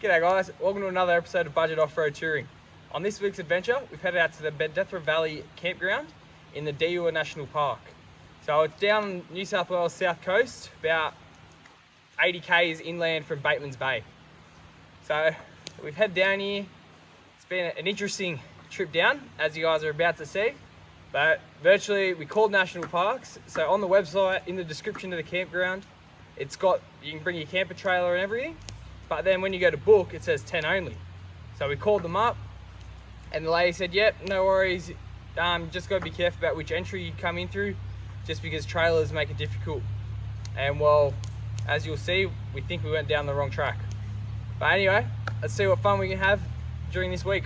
G'day guys, welcome to another episode of Budget Off-Road Touring. On this week's adventure, we've headed out to the Bendethera Valley Campground in the Deua National Park. So it's down New South Wales south coast, about 80 k's inland from Batemans Bay. So we've headed down here. It's been an interesting trip down, as you guys are about to see. But virtually, we called national parks. So on the website, in the description of the campground, it's got, you can bring your camper trailer and everything. But then when you go to book, it says 10 only. So we called them up and the lady said, yep, no worries. Just got to be careful about which entry you come in through, just because trailers make it difficult. And well, as you'll see, we think we went down the wrong track. But anyway, let's see what fun we can have during this week.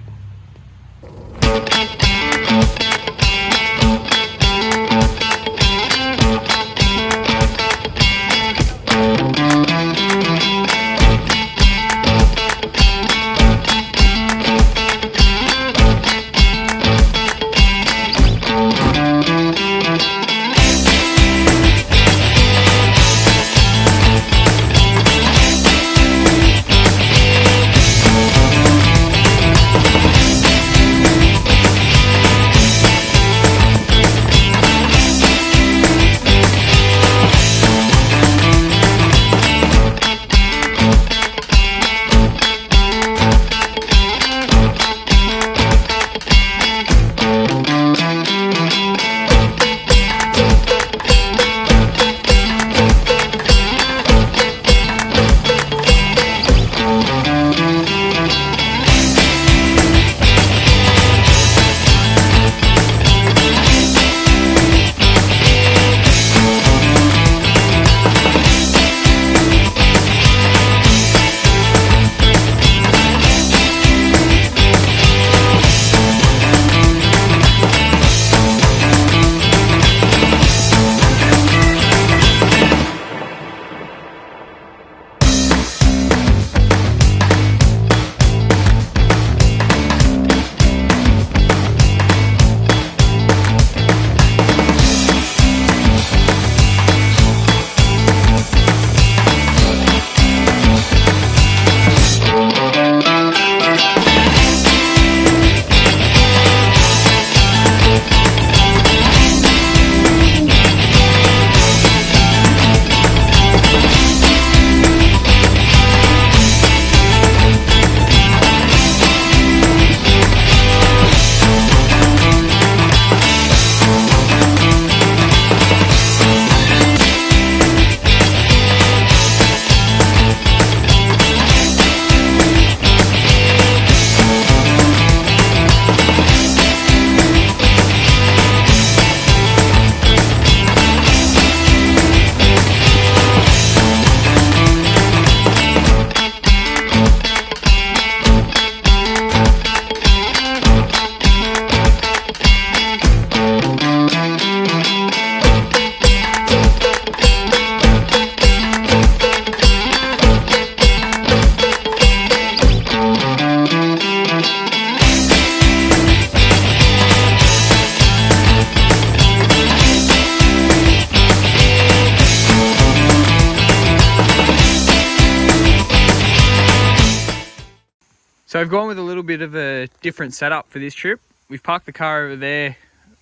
So I've gone with a little bit of a different setup for this trip. We've parked the car over there,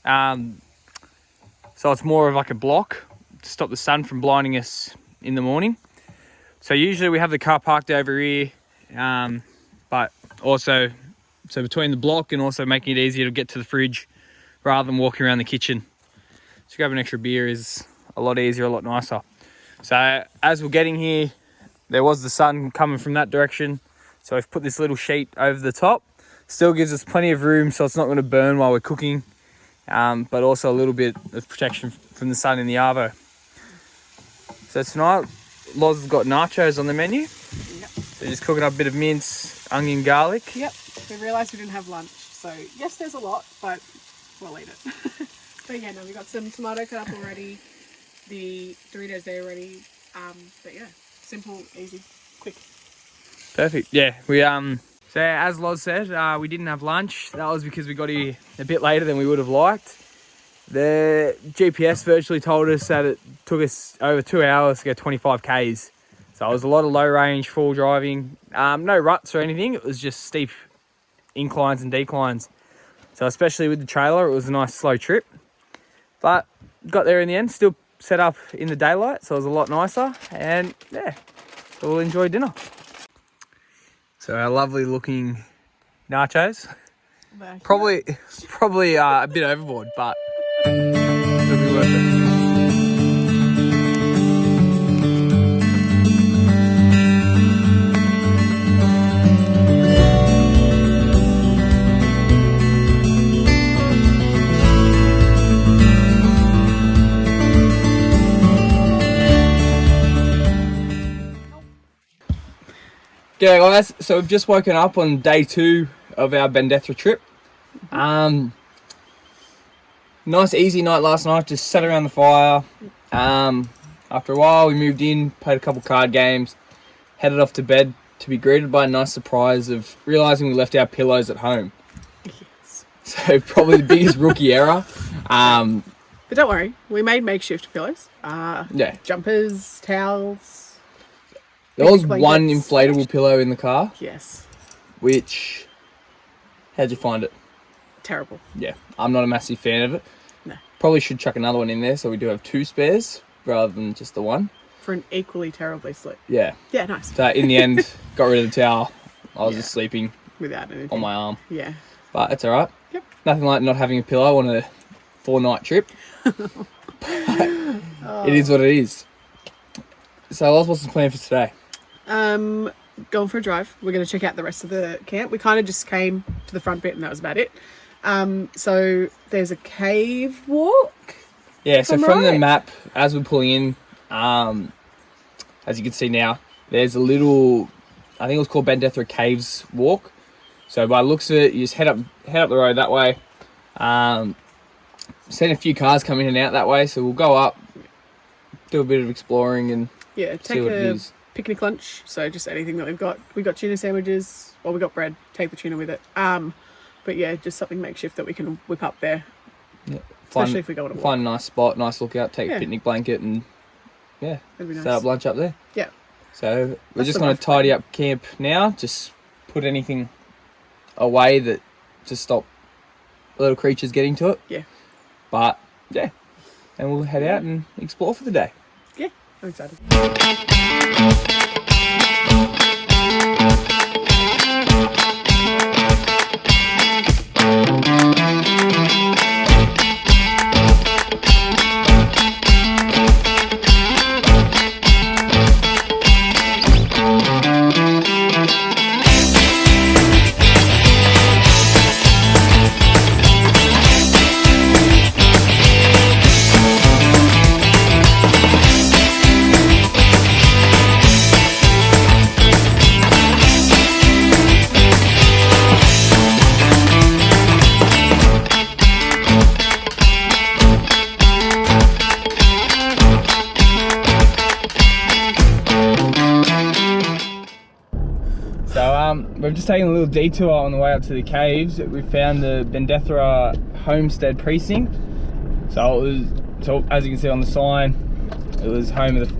so it's more of like a block to stop the sun from blinding us in the morning. So usually we have the car parked over here, but also, so between the block and also making it easier to get to the fridge rather than walking around the kitchen. So grab an extra beer is a lot easier, a lot nicer. So as we're getting here, there was the sun coming from that direction. So I've put this little sheet over the top. Still gives us plenty of room so it's not going to burn while we're cooking, but also a little bit of protection from the sun in the arvo. So tonight, Loz has got nachos on the menu. Yep. So just cooking up a bit of mince, onion, garlic. Yep, we realised we didn't have lunch. So yes, there's a lot, but we'll eat it. But yeah, no, we got some tomato cut up already. The Doritos there already. But yeah, simple, easy, quick. Perfect. Yeah, we so as Loz said, we didn't have lunch. That was because we got here a bit later than we would have liked. The GPS virtually told us that it took us over 2 hours to go 25 k's. So it was a lot of low range, full driving. No ruts or anything. It was just steep inclines and declines. So especially with the trailer, it was a nice slow trip. But got there in the end, still set up in the daylight, so it was a lot nicer. And yeah, we'll enjoy dinner. So our lovely looking nachos. Probably a bit overboard, but it'll be worth it. G'day guys, so we've just woken up on day 2 of our Bendethera trip. Nice easy night last night, just sat around the fire. After a while we moved in, played a couple card games, headed off to bed to be greeted by a nice surprise of realising we left our pillows at home. Yes. So probably the biggest rookie error. But don't worry, we made makeshift pillows. Yeah. Jumpers, towels. There was one inflatable pillow in the car. Yes. Which, how'd you find it? Terrible. Yeah, I'm not a massive fan of it. No. Probably should chuck another one in there so we do have 2 spares rather than just the one. For an equally terribly sleep. Yeah. Yeah, nice. So in the end, got rid of the towel. I was just sleeping without anything on my arm. Yeah. But it's alright. Yep. Nothing like not having a pillow on a 4-night trip. It is what it is. So what's the plan for today? Going for a drive. We're going to check out the rest of the camp. We kind of just came to the front bit and that was about it. So there's a cave walk. Yeah, so from the map, as we're pulling in, as you can see now, there's a little, I think it was called Bendethera Caves walk. So by the looks of it, you just head up the road that way. Seen a few cars come in and out that way, so we'll go up, do a bit of exploring and see what it is. Picnic lunch, so just anything that we've got. We got tuna sandwiches, or we got bread, take the tuna with it. But yeah, just something makeshift that we can whip up there. Yeah. Especially if we go on a walk. Find a nice spot, nice lookout, take a picnic blanket and nice. Set up lunch up there. Yeah. So we're just going to tidy up camp now, just put anything away that just stop little creatures getting to it. Yeah. But yeah, and we'll head out and explore for the day. Yeah, I'm excited. We've just taken a little detour on the way up to the caves. We found the Bendethera homestead precinct. So as you can see on the sign, it was home of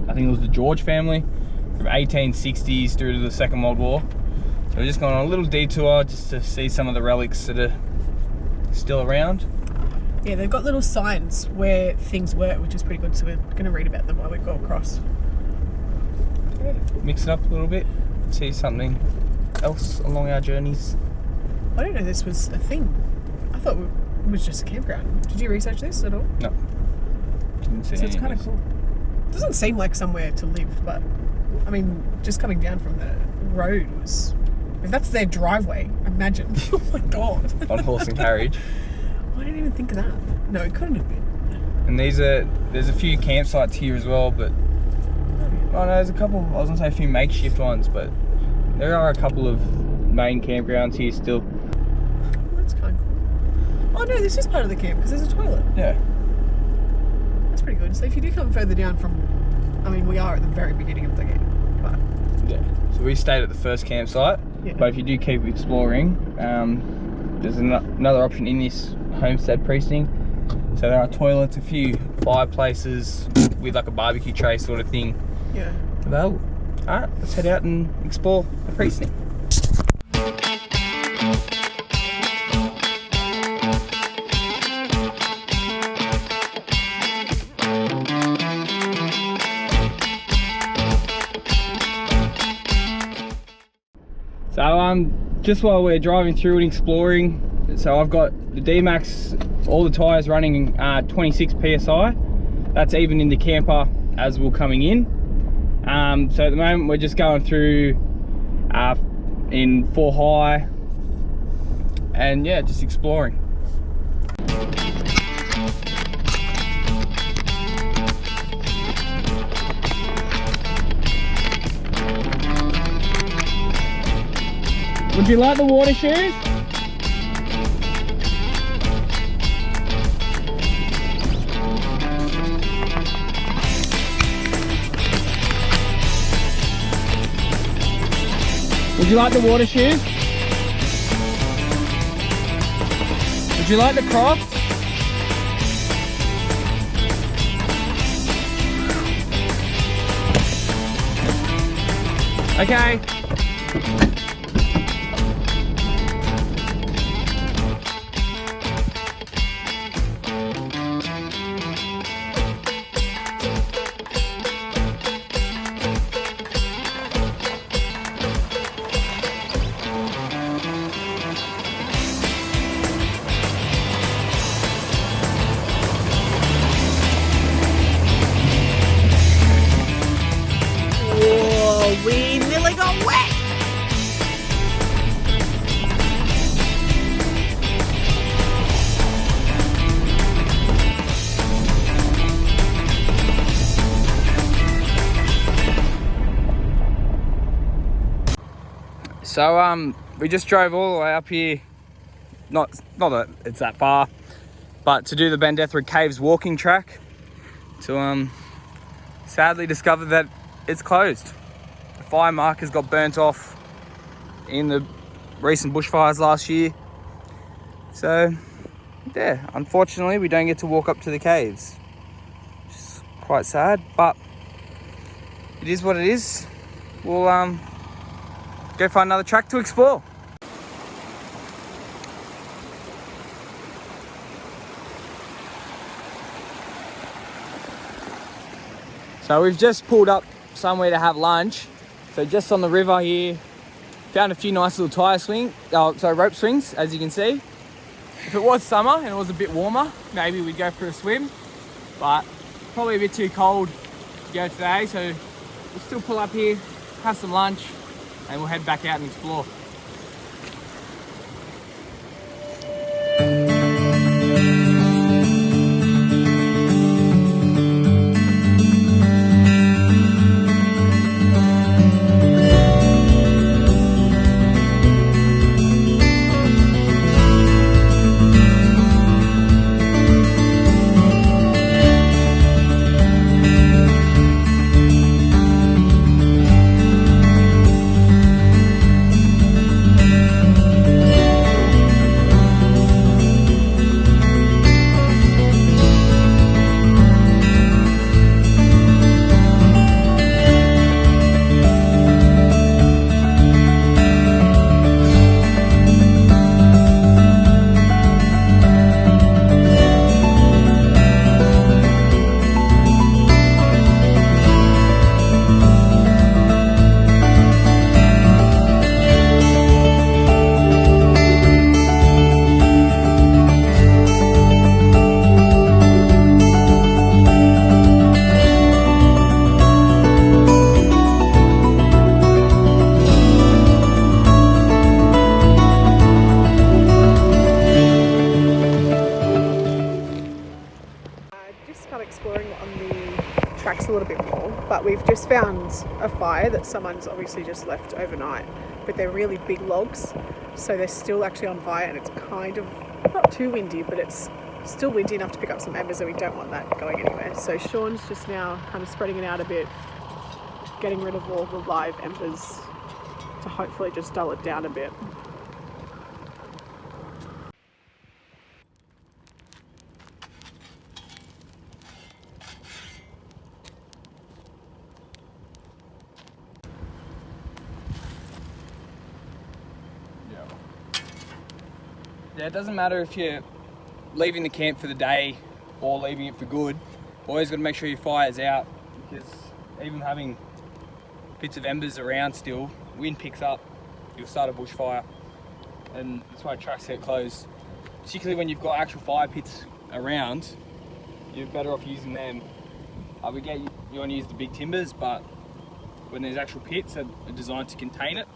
I think it was the George family from 1860s through to the Second World War. So we're just going on a little detour just to see some of the relics that are still around. Yeah, they've got little signs where things were, which is pretty good. So we're going to read about them while we go across. Yeah, mix it up a little bit. See something else along our journeys. I didn't know this was a thing. I thought it was just a campground. Did you research this at all? No. Didn't see. So it's kind of cool. It doesn't seem like somewhere to live, but I mean, just coming down from the road was. If that's their driveway, imagine. Oh my god. On horse and carriage. I didn't even think of that. No, it couldn't have been. And there's a few campsites here as well, but oh no, there's a couple. I was gonna say a few makeshift ones, but there are a couple of main campgrounds here still. That's kind of cool. Oh no, this is part of the camp because there's a toilet. Yeah. That's pretty good. So if you do come further down from, I mean, we are at the very beginning of the game, but yeah. So we stayed at the first campsite, but if you do keep exploring, there's another option in this homestead precinct. So there are toilets, a few fireplaces with like a barbecue tray sort of thing. Yeah. available. Alright, let's head out and explore the precinct. So just while we're driving through and exploring, so I've got the D-Max, all the tyres running 26 PSI. That's even in the camper as we're coming in. So at the moment we're just going through in 4 high and yeah, just exploring. Would you like the water shoes? Would you like the water shoes? Would you like the Crocs? Okay. We nearly got wet! So we just drove all the way up here, not that it's that far, but to do the Bendethera Caves walking track, to sadly discover that it's closed. The fire markers got burnt off in the recent bushfires last year. So yeah, unfortunately we don't get to walk up to the caves, which is quite sad, but it is what it is. We'll go find another track to explore. So we've just pulled up somewhere to have lunch. So just on the river here, found a few nice little rope swings, as you can see. If it was summer and it was a bit warmer, maybe we'd go for a swim, but probably a bit too cold to go today. So we'll still pull up here, have some lunch, and we'll head back out and explore. A little bit more, but we've just found a fire that someone's obviously just left overnight, but they're really big logs, so they're still actually on fire, and it's kind of not too windy, but it's still windy enough to pick up some embers, and we don't want that going anywhere. So Sean's just now kind of spreading it out a bit, getting rid of all the live embers to hopefully just dull it down a bit. Yeah, it doesn't matter if you're leaving the camp for the day or leaving it for good. Always got to make sure your fire's out, because even having bits of embers around still, wind picks up, you'll start a bushfire, and that's why tracks get closed. Particularly when you've got actual fire pits around, you're better off using them. We get you want to use the big timbers, but when there's actual pits that are designed to contain it,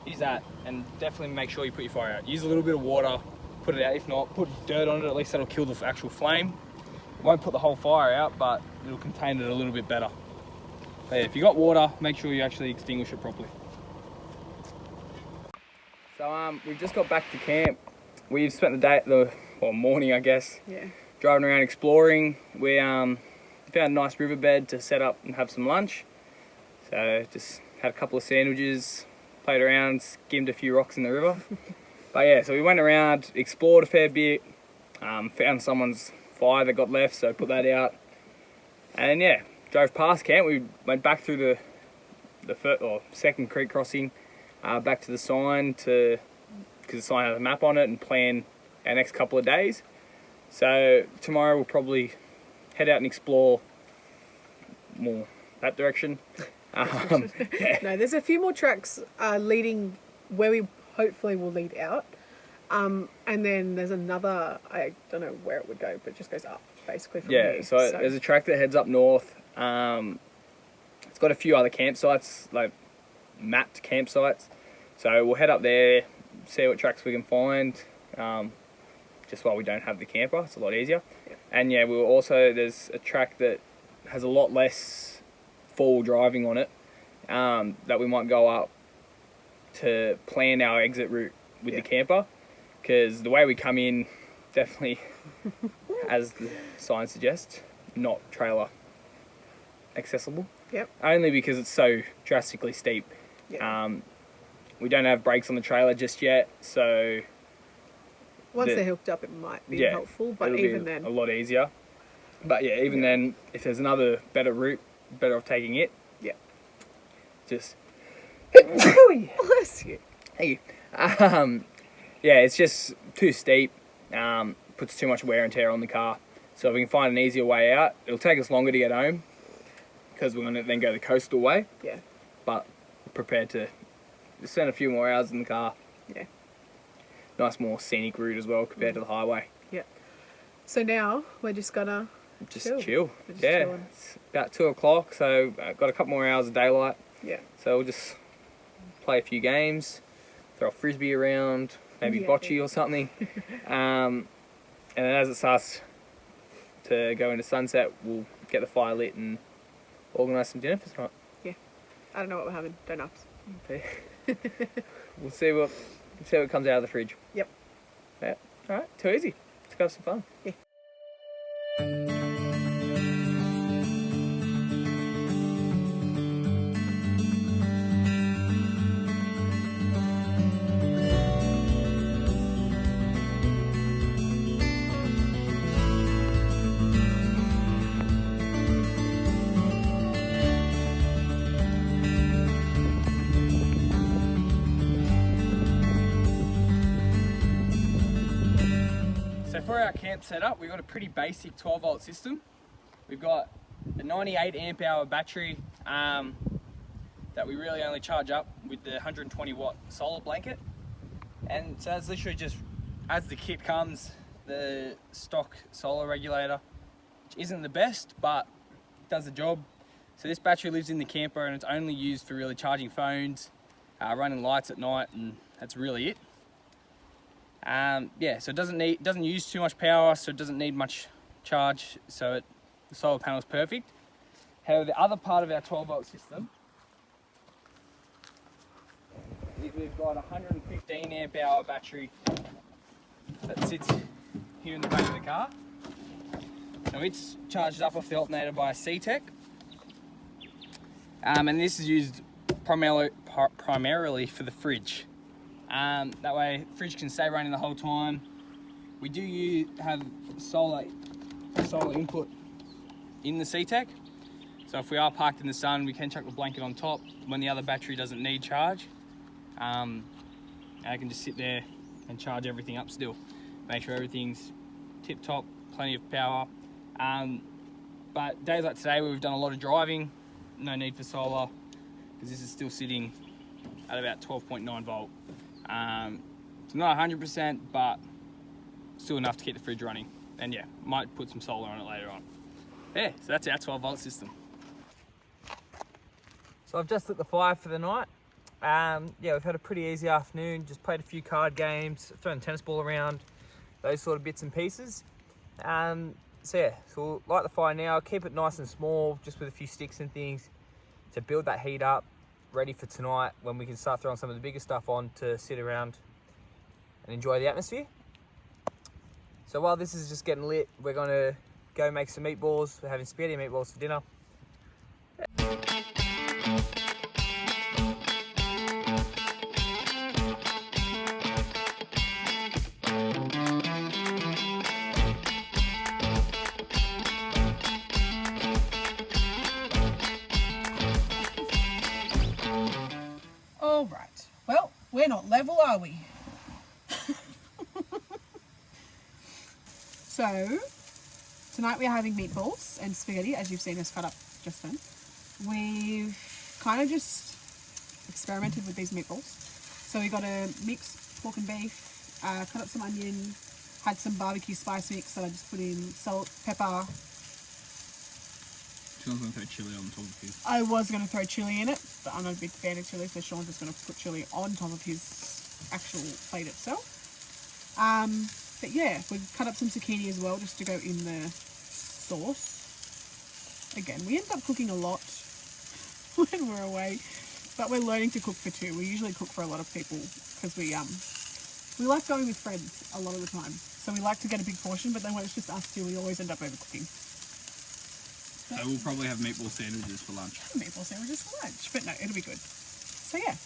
use that, and definitely make sure you put your fire out. Use a little bit of water, put it out. If not, put dirt on it, at least that'll kill the actual flame. Won't put the whole fire out, but it'll contain it a little bit better. But yeah, if you got water, make sure you actually extinguish it properly. So we've just got back to camp. We've spent the morning, I guess, driving around exploring. We found a nice riverbed to set up and have some lunch. So just had a couple of sandwiches, played around, skimmed a few rocks in the river. But yeah, so we went around, explored a fair bit, found someone's fire that got left, so put that out. And yeah, drove past camp. We went back through the second creek crossing, back to the sign because the sign has a map on it, and plan our next couple of days. So tomorrow we'll probably head out and explore more that direction. Yeah. No, there's a few more tracks leading where we hopefully will lead out. And then there's another, I don't know where it would go, but it just goes up basically from here. So there's a track that heads up north. It's got a few other campsites, like mapped campsites. So we'll head up there, see what tracks we can find. Just while we don't have the camper, it's a lot easier. Yeah. And yeah, there's a track that has a lot less four-wheel driving on it, that we might go up to plan our exit route with the camper, because the way we come in, definitely, as the sign suggests, not trailer accessible. Yep. Only because it's so drastically steep. Yep. We don't have brakes on the trailer just yet, so once they're hooked up, it might be helpful, but even then, a lot easier. But yeah, even then, if there's another better route, better off taking it. Yeah. Just. Bless you. Thank you. Yeah, it's just too steep. Puts too much wear and tear on the car. So if we can find an easier way out, it'll take us longer to get home, because we're going to then go the coastal way. Yeah. But prepared to spend a few more hours in the car. Yeah. Nice, more scenic route as well compared to the highway. Yeah. So now we're just gonna chill. Yeah. Chilling. It's about 2 o'clock, so I've got a couple more hours of daylight. Yeah. So we'll just play a few games, throw a frisbee around, maybe bocce or something. And then as it starts to go into sunset, we'll get the fire lit and organise some dinner for tonight. Yeah. I don't know what we're having. Don't ask. Okay. We'll see what comes out of the fridge. Yep. Yeah. All right. Too easy. Let's go have some fun. Yeah. So for our camp setup, we've got a pretty basic 12-volt system. We've got a 98 amp hour battery that we really only charge up with the 120 watt solar blanket. And so that's literally just, as the kit comes, the stock solar regulator, which isn't the best, but does the job. So this battery lives in the camper, and it's only used for really charging phones, running lights at night, and that's really it. Yeah, so it doesn't use too much power, so it doesn't need much charge, so the solar panel is perfect. However, the other part of our 12-volt system is we've got a 115 amp hour battery that sits here in the back of the car. Now it's charged up off the alternator by a C-Tech, and this is used primarily for the fridge. That way the fridge can stay running the whole time. We do have solar input in the C-Tech, so if we are parked in the sun, we can chuck the blanket on top when the other battery doesn't need charge, and I can just sit there and charge everything up still. make sure everything's tip top, plenty of power. But days like today where we've done a lot of driving, no need for solar because this is still sitting at about 12.9 volt. It's not 100%, but still enough to keep the fridge running. And yeah, might put some solar on it later on. Yeah, so that's our 12 volt system. So I've just lit the fire for the night. Yeah, we've had a pretty easy afternoon, just played a few card games, thrown a tennis ball around, those sort of bits and pieces. So yeah, so we'll light the fire now, keep it nice and small, just with a few sticks and things to build that heat up, ready for tonight when we can start throwing some of the bigger stuff on to sit around and enjoy the atmosphere. So while this is just getting lit, we're gonna go make some meatballs. We're having spaghetti and meatballs for dinner. All right. Well, we're not level, are we? So, tonight we're having meatballs and spaghetti, as you've seen us cut up just then. We've kind of just experimented with these meatballs. So we got a mix pork and beef, cut up some onion, had some barbecue spice mix that I just put in salt, pepper. Sean's going to throw chili on top of his. I was going to throw chili in it, but I'm not a big fan of chili, so Sean's just going to put chili on top of his actual plate itself. But yeah, we've cut up some zucchini as well, just to go in the sauce. Again, we end up cooking a lot when we're away, but we're learning to cook for two. We usually cook for a lot of people because we like going with friends a lot of the time. So we like to get a big portion, but then when it's just us two, we always end up overcooking. So we'll probably have meatball sandwiches for lunch. Meatball sandwiches for lunch, but no, it'll be good. So yeah.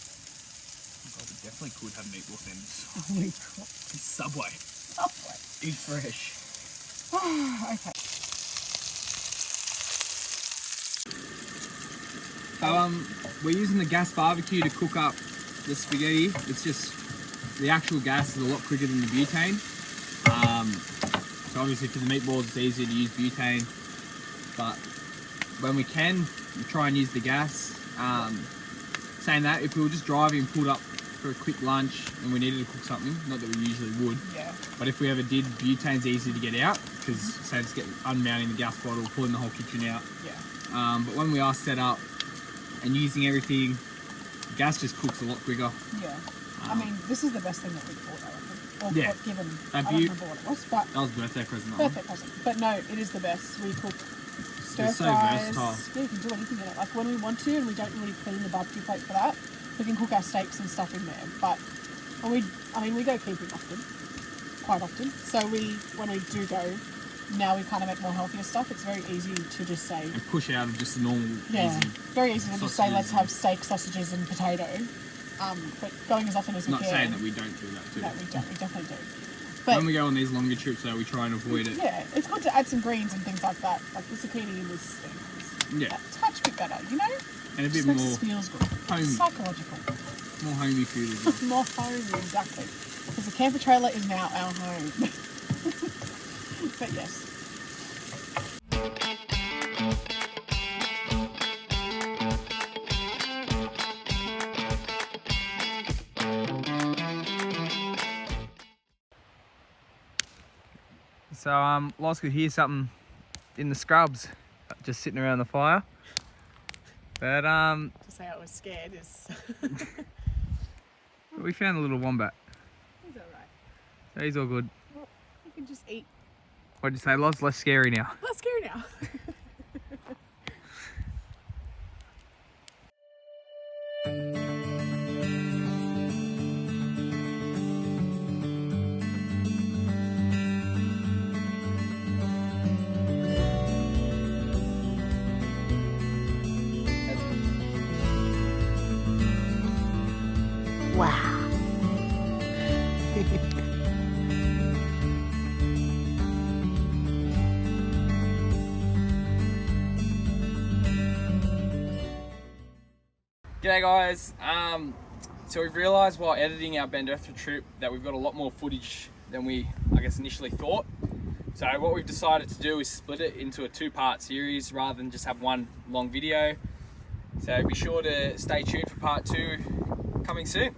God, we definitely could have meatball sandwiches. Holy crap. Subway. Subway. Eat fresh. Okay. So we're using the gas barbecue to cook up the spaghetti. It's just, the actual gas is a lot quicker than the butane. So obviously for the meatballs it's easier to use butane, but when we can, we try and use the gas. Saying that, if we were just driving and pulled up for a quick lunch and we needed to cook something, not that we usually would, Yeah. but if we ever did, butane's easy to get out because say it's getting unmounting the gas bottle, pulling the whole kitchen out. Yeah. But when we are set up and using everything, gas just cooks a lot quicker. Yeah. I mean, this is the best thing that we bought, I reckon. Or Yeah. given, Have I don't you- remember what it was, but That was birthday present. that one. birthday present. But no, it is the best. We cook stir It's so fries. versatile. Yeah, you can do anything in it. Like when we want to, and we don't really clean the barbecue plate for that, we can cook our steaks and stuff in there. But when we go camping often, quite often. So when we do go, now we kind of make more healthier stuff. It's very easy to just say, And push out of just the normal yeah, easy. very easy to just say, sausages let's and- have steak, sausages, and potato. But going as often as we Not can. saying that we don't do that too. No, we don't. We definitely do. But When we go on these longer trips though, we try and avoid it. yeah, it's good to add some greens and things like that. Like the zucchini in this thing is Yeah. a touch bit better, you know? And a Just bit makes more us feels good. homey. It's psychological. More homey food as well. More homey, exactly. Because the camper trailer is now our home. But yes. So Loz could hear something in the scrubs, just sitting around the fire. But To say I was scared is we found a little wombat. he's alright. So he's all good. You can just eat. What'd you say, Loz? Less scary now. Not scary now. Wow. G'day guys, so we've realised while editing our Bendethera trip that we've got a lot more footage than we are guess, initially thought. So what we've decided to do is split it into a 2-part series rather than just have one long video. So be sure to stay tuned for part 2 coming soon.